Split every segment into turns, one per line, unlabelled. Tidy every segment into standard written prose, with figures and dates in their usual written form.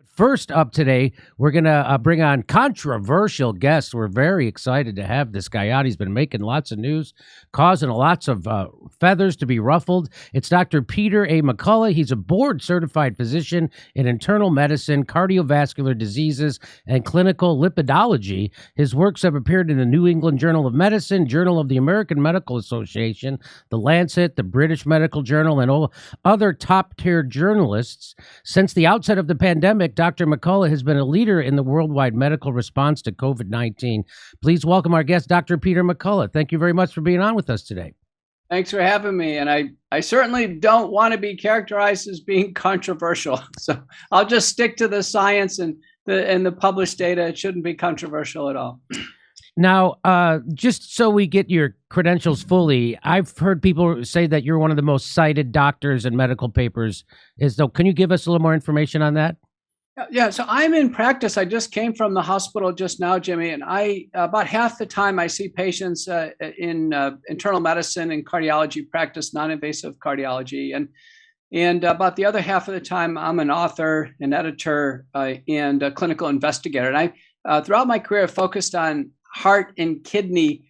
First up today, we're going to bring on controversial guests. We're very excited to have this guy out. He's been making lots of news, causing lots of feathers to be ruffled. It's Dr. Peter A. McCullough. He's a board-certified physician in internal medicine, cardiovascular diseases, and clinical lipidology. His works have appeared in the New England Journal of Medicine, Journal of the American Medical Association, The Lancet, the British Medical Journal, and all other top-tier journalists. Since the outset of the pandemic, Dr. McCullough has been a leader in the worldwide medical response to COVID-19. Please welcome our guest, Dr. Peter McCullough. Thank you very much for being on with us today.
Thanks for having me. And I certainly don't want to be characterized as being controversial. So I'll just stick to the science and the published data. It shouldn't be controversial at all.
Now, just so we get your credentials fully, I've heard people say that you're one of the most cited doctors in medical papers. Can you give us a little more information on that?
Yeah, so I'm in practice. I just came from the hospital just now, Jimmy, and about half the time I see patients in internal medicine and cardiology practice, non-invasive cardiology, and about the other half of the time I'm an author, an editor, and a clinical investigator. And I, throughout my career, focused on heart and kidney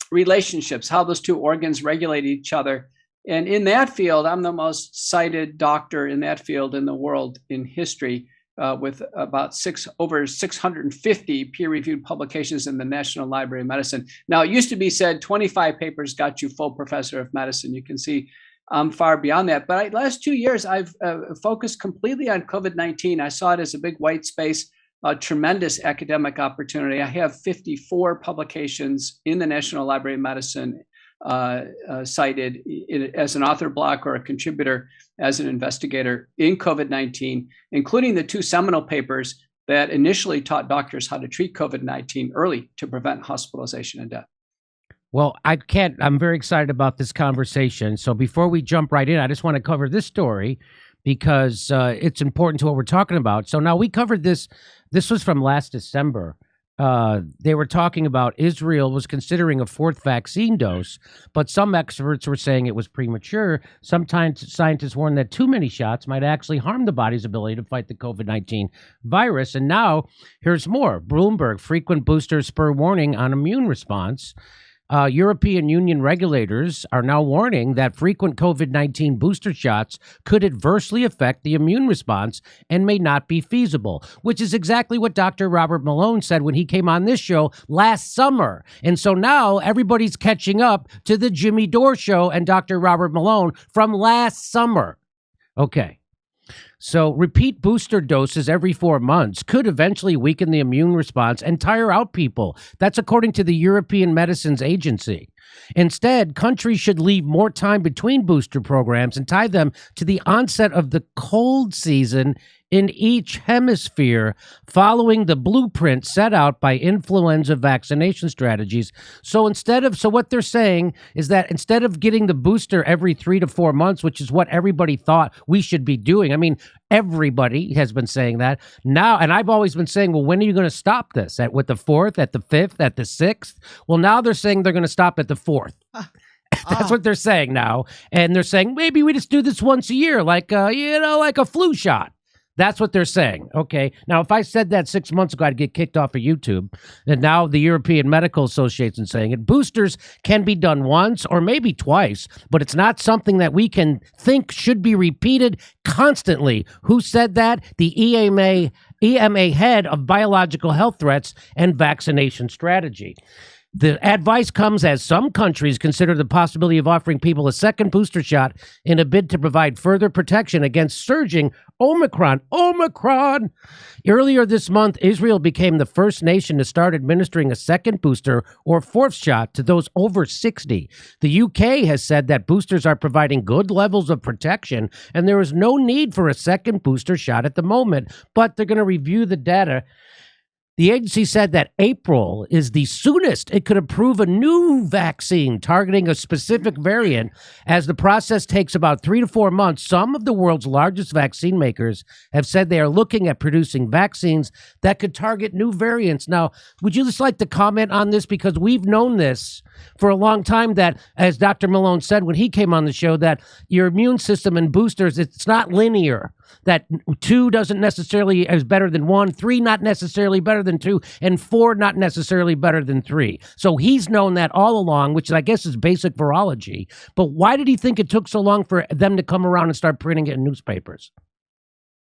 relationships, how those two organs regulate each other. And in that field, I'm the most cited doctor in that field in the world in history, with about over 650 peer-reviewed publications in the National Library of Medicine. Now, it used to be said 25 papers got you full professor of medicine. You can see I'm far beyond that. But last 2 years, I've focused completely on COVID-19. I saw it as a big white space, a tremendous academic opportunity. I have 54 publications in the National Library of Medicine, cited as an author block or a contributor as an investigator in COVID-19, including the two seminal papers that initially taught doctors how to treat COVID-19 early to prevent hospitalization and death.
Well, I'm very excited about this conversation. So before we jump right in, I just want to cover this story because it's important to what we're talking about. So now we covered this. This was from last December. They were talking about Israel was considering a fourth vaccine dose, but some experts were saying it was premature. Sometimes scientists warned that too many shots might actually harm the body's ability to fight the COVID-19 virus. And now here's more. Bloomberg, frequent boosters spur warning on immune response. European Union regulators are now warning that frequent COVID-19 booster shots could adversely affect the immune response and may not be feasible, which is exactly what Dr. Robert Malone said when he came on this show last summer. And so now everybody's catching up to the Jimmy Dore show and Dr. Robert Malone from last summer. Okay. So repeat booster doses every 4 months could eventually weaken the immune response and tire out people. That's according to the European Medicines Agency. Instead, countries should leave more time between booster programs and tie them to the onset of the cold season in each hemisphere, following the blueprint set out by influenza vaccination strategies. So what they're saying is that instead of getting the booster every 3 to 4 months, which is what everybody thought we should be doing. I mean, everybody has been saying that now. And I've always been saying, well, when are you going to stop this? With the 4th, at the 5th, at the 6th? Well, now they're saying they're going to stop at the 4th. That's what they're saying now. And they're saying, maybe we just do this once a year, like a flu shot. That's what they're saying. Okay. Now, if I said that 6 months ago, I'd get kicked off of YouTube. And now the European Medical Association is saying it. Boosters can be done once or maybe twice, but it's not something that we can think should be repeated constantly. Who said that? The EMA head of biological health threats and vaccination strategy. The advice comes as some countries consider the possibility of offering people a second booster shot in a bid to provide further protection against surging Omicron. Earlier this month, Israel became the first nation to start administering a second booster or fourth shot to those over 60. The UK has said that boosters are providing good levels of protection, and there is no need for a second booster shot at the moment, but they're going to review the data. The agency said that April is the soonest it could approve a new vaccine targeting a specific variant, as the process takes about 3 to 4 months. Some of the world's largest vaccine makers have said they are looking at producing vaccines that could target new variants. Now, would you just like to comment on this? Because we've known this for a long time, that, as Dr. Malone said when he came on the show, that your immune system and boosters, it's not linear. that 2 doesn't necessarily is better than 1, 3 not necessarily better than 2, and 4 not necessarily better than 3. So he's known that all along, which I guess is basic virology. But why did he think it took so long for them to come around and start printing it in newspapers?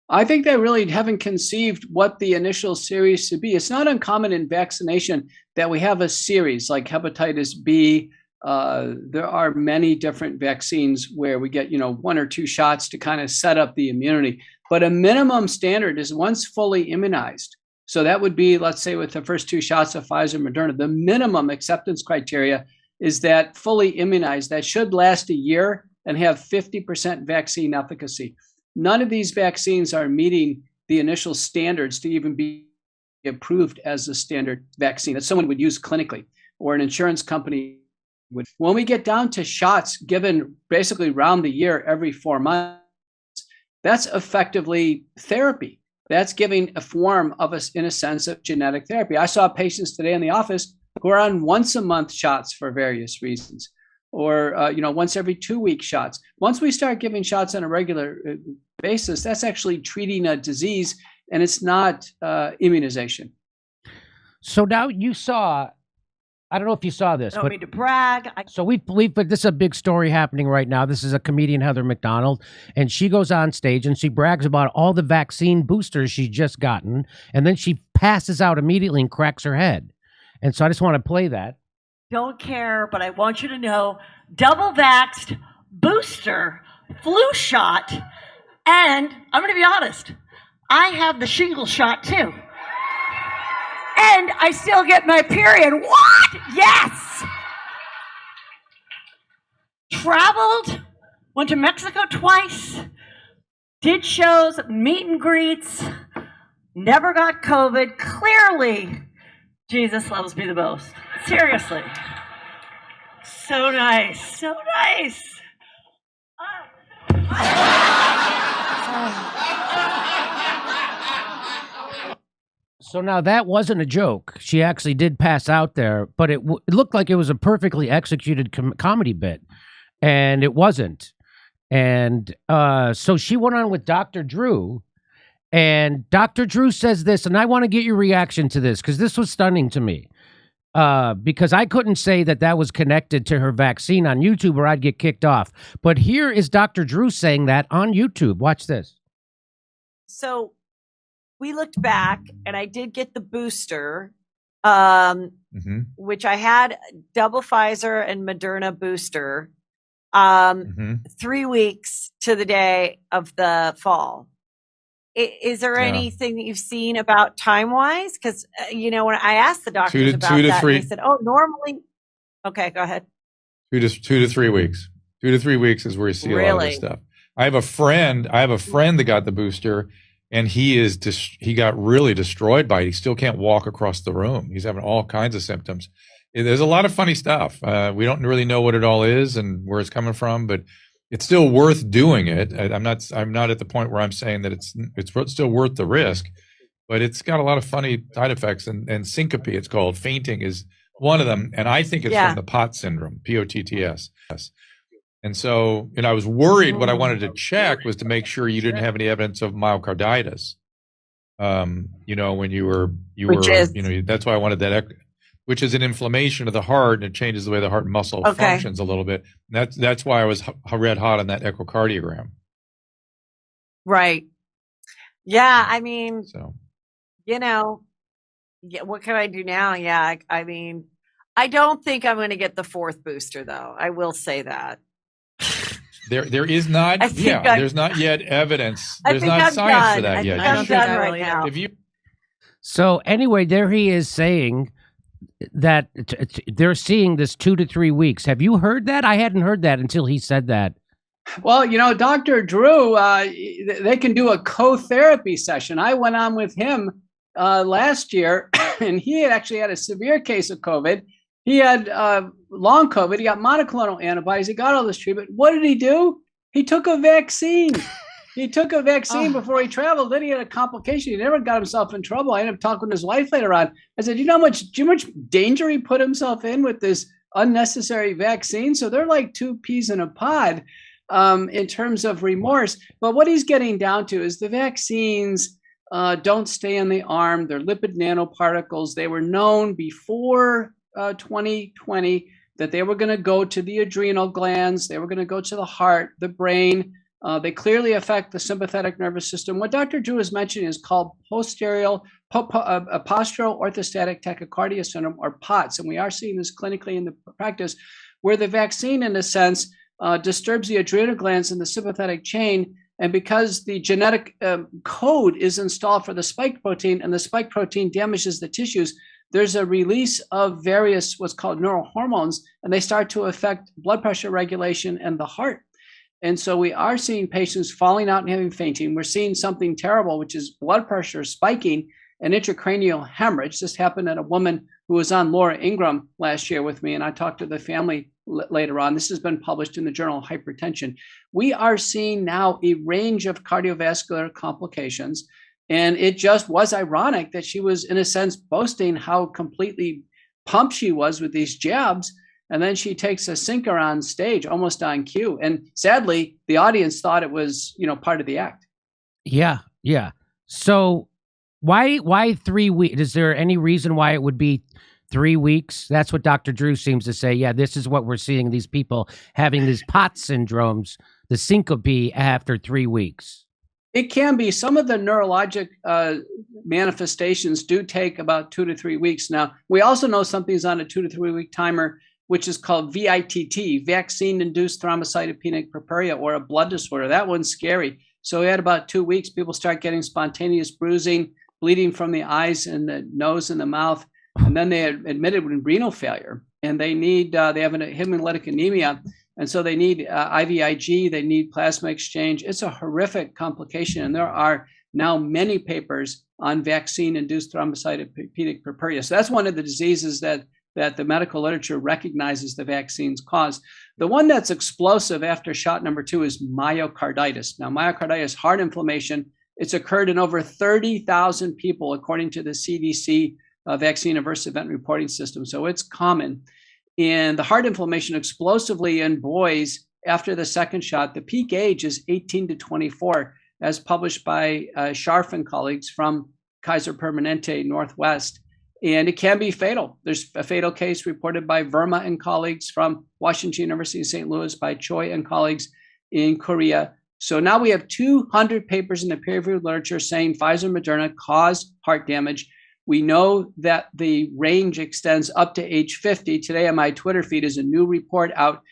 I think they really haven't conceived what the initial series should be. It's not uncommon in vaccination that we have a series like hepatitis B. There are many different vaccines where we get, 1 or 2 shots to kind of set up the immunity. But a minimum standard is once fully immunized. So that would be, let's say, with the first 2 shots of Pfizer, Moderna, the minimum acceptance criteria is that fully immunized, that should last a year and have 50% vaccine efficacy. None of these vaccines are meeting the initial standards to even be approved as a standard vaccine that someone would use clinically or an insurance company would. When we get down to shots given basically round the year every 4 months, that's effectively therapy. That's giving a form of us, in a sense, of genetic therapy. I saw patients today in the office who are on once a month shots for various reasons, or once every 2-week shots. Once we start giving shots on a regular basis, that's actually treating a disease, and it's not immunization.
So now you saw, I don't know if you saw this.
I don't mean to brag.
So but this is a big story happening right now. This is a comedian, Heather MacDonald, and she goes on stage and she brags about all the vaccine boosters she's just gotten, and then she passes out immediately and cracks her head. And so I just want to play that.
Don't care, but I want you to know, double vaxxed, booster, flu shot, and I'm going to be honest, I have the shingle shot too. And I still get my period. What? Yes! Traveled, went to Mexico twice, did shows, meet and greets, never got COVID. Clearly, Jesus loves me the most. Seriously. So nice. So nice.
So now that wasn't a joke. She actually did pass out there, but it looked like it was a perfectly executed comedy bit, and it wasn't. And so she went on with Dr. Drew, and Dr. Drew says this, and I want to get your reaction to this because this was stunning to me. Because I couldn't say that was connected to her vaccine on YouTube or I'd get kicked off. But here is Dr. Drew saying that on YouTube. Watch this.
So we looked back, and I did get the booster, which I had double Pfizer and Moderna booster, 3 weeks to the day of the fall. Is there anything that you've seen about time-wise? Because, when I asked the doctors about that, they said, normally... Okay, go ahead.
2 to 3 weeks. 2 to 3 weeks is where you see a lot of this stuff. I have a friend that got the booster, and he got really destroyed by it. He still can't walk across the room. He's having all kinds of symptoms. There's a lot of funny stuff. We don't really know what it all is and where it's coming from, but it's still worth doing it. I'm not at the point where I'm saying that it's still worth the risk, but it's got a lot of funny side effects, and syncope, it's called. Fainting is one of them, and I think it's from the POTS syndrome, POTTS. And so, I was worried. What I wanted to check was to make sure you didn't have any evidence of myocarditis. When you were, that's why I wanted that. Which is an inflammation of the heart, and it changes the way the heart muscle functions a little bit. That's why I was red hot on that echocardiogram.
Right. Yeah. I mean, what can I do now? Yeah. I mean, I don't think I'm going to get the 4th booster, though. I will say that.
There is not. There's not yet evidence. There's not science for that yet.
I'm done right now.
So anyway, there he is saying that they're seeing this 2 to 3 weeks. Have you heard that? I hadn't heard that until he said that.
Well, Dr. Drew, they can do a co-therapy session. I went on with him last year, and he had actually had a severe case of COVID. He had long COVID. He got monoclonal antibodies. He got all this treatment. What did he do? He took a vaccine. He took a vaccine before he traveled. Then he had a complication. He never got himself in trouble. I ended up talking to his wife later on. I said, how much danger he put himself in with this unnecessary vaccine? So they're like 2 peas in a pod. in terms of remorse. But what he's getting down to is the vaccines don't stay in the arm. They're lipid nanoparticles. They were known before 2020 that they were going to go to the adrenal glands. They were going to go to the heart, the brain. They clearly affect the sympathetic nervous system. What Dr. Drew is mentioning is called postural orthostatic tachycardia syndrome, or POTS. And we are seeing this clinically in the practice, where the vaccine, in a sense, disturbs the adrenal glands in the sympathetic chain. And because the genetic code is installed for the spike protein, and the spike protein damages the tissues, there's a release of various what's called neurohormones, and they start to affect blood pressure regulation and the heart. And so we are seeing patients falling out and having fainting. We're seeing something terrible, which is blood pressure spiking and intracranial hemorrhage. This happened in a woman who was on Laura Ingraham last year with me, and I talked to the family later on. This has been published in the journal Hypertension. We are seeing now a range of cardiovascular complications. And it just was ironic that she was, in a sense, boasting how completely pumped she was with these jabs. And then she takes a sinker on stage, almost on cue. And sadly, the audience thought it was, part of the act.
Yeah. So why 3 weeks? Is there any reason why it would be 3 weeks? That's what Dr. Drew seems to say. Yeah, this is what we're seeing, these people having these POTS syndromes, the syncope after 3 weeks.
It can be. Some of the neurologic manifestations do take about 2 to 3 weeks. Now, we also know something's on a 2 to 3 week timer, which is called VITT, vaccine-induced thrombocytopenic purpura, or a blood disorder. That one's scary. So at about 2 weeks, people start getting spontaneous bruising, bleeding from the eyes and the nose and the mouth, and then they are admitted with renal failure, and they have a hemolytic anemia. And so they need IVIG, they need plasma exchange. It's a horrific complication. And there are now many papers on vaccine-induced thrombocytopenic purpura. So that's one of the diseases that the medical literature recognizes the vaccines cause. The one that's explosive after shot number 2 is myocarditis. Now, myocarditis, heart inflammation, it's occurred in over 30,000 people, according to the CDC vaccine adverse event reporting system. So it's common. And the heart inflammation explosively in boys after the second shot, the peak age is 18 to 24, as published by Scharf and colleagues from Kaiser Permanente Northwest. And it can be fatal. There's a fatal case reported by Verma and colleagues from Washington University in St. Louis, by Choi and colleagues in Korea. So now we have 200 papers in the peer-reviewed literature saying Pfizer and Moderna cause heart damage. We know that the range extends up to age 50. Today on my Twitter feed is a new report out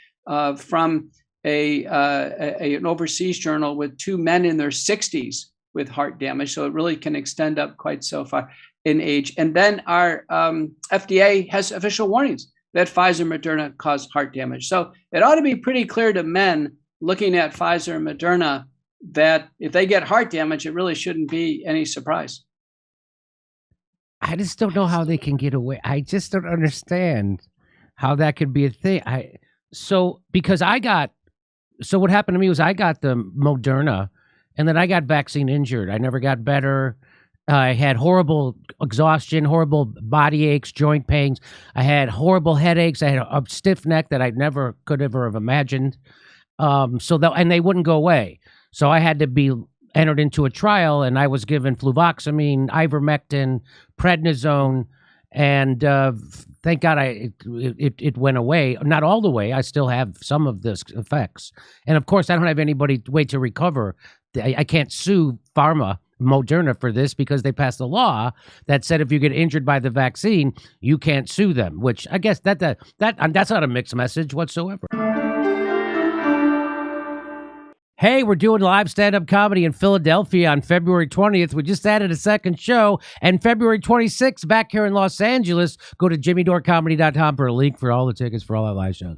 from an overseas journal with 2 men in their 60s with heart damage. So it really can extend up quite so far in age. And then our FDA has official warnings that Pfizer and Moderna cause heart damage. So it ought to be pretty clear to men looking at Pfizer and Moderna that if they get heart damage, it really shouldn't be any surprise.
I just don't know how they can get away. I just don't understand how that could be a thing. So what happened to me was I got the Moderna, and then I got vaccine injured. I never got better. I had horrible exhaustion, horrible body aches, joint pains. I had horrible headaches. I had a stiff neck that I never could ever have imagined. And they wouldn't go away. So I had to be entered into a trial, and I was given fluvoxamine, ivermectin, prednisone, and thank God it went away. Not all the way. I still have some of this effects. And of course, I don't have anybody way to recover. I can't sue pharma, Moderna, for this because they passed a law that said if you get injured by the vaccine, you can't sue them, which I guess that's not a mixed message whatsoever. Hey, we're doing live stand-up comedy in Philadelphia on February 20th. We just added a second show. And February 26th, back here in Los Angeles, go to jimmydorecomedy.com for a link for all the tickets for all our live shows.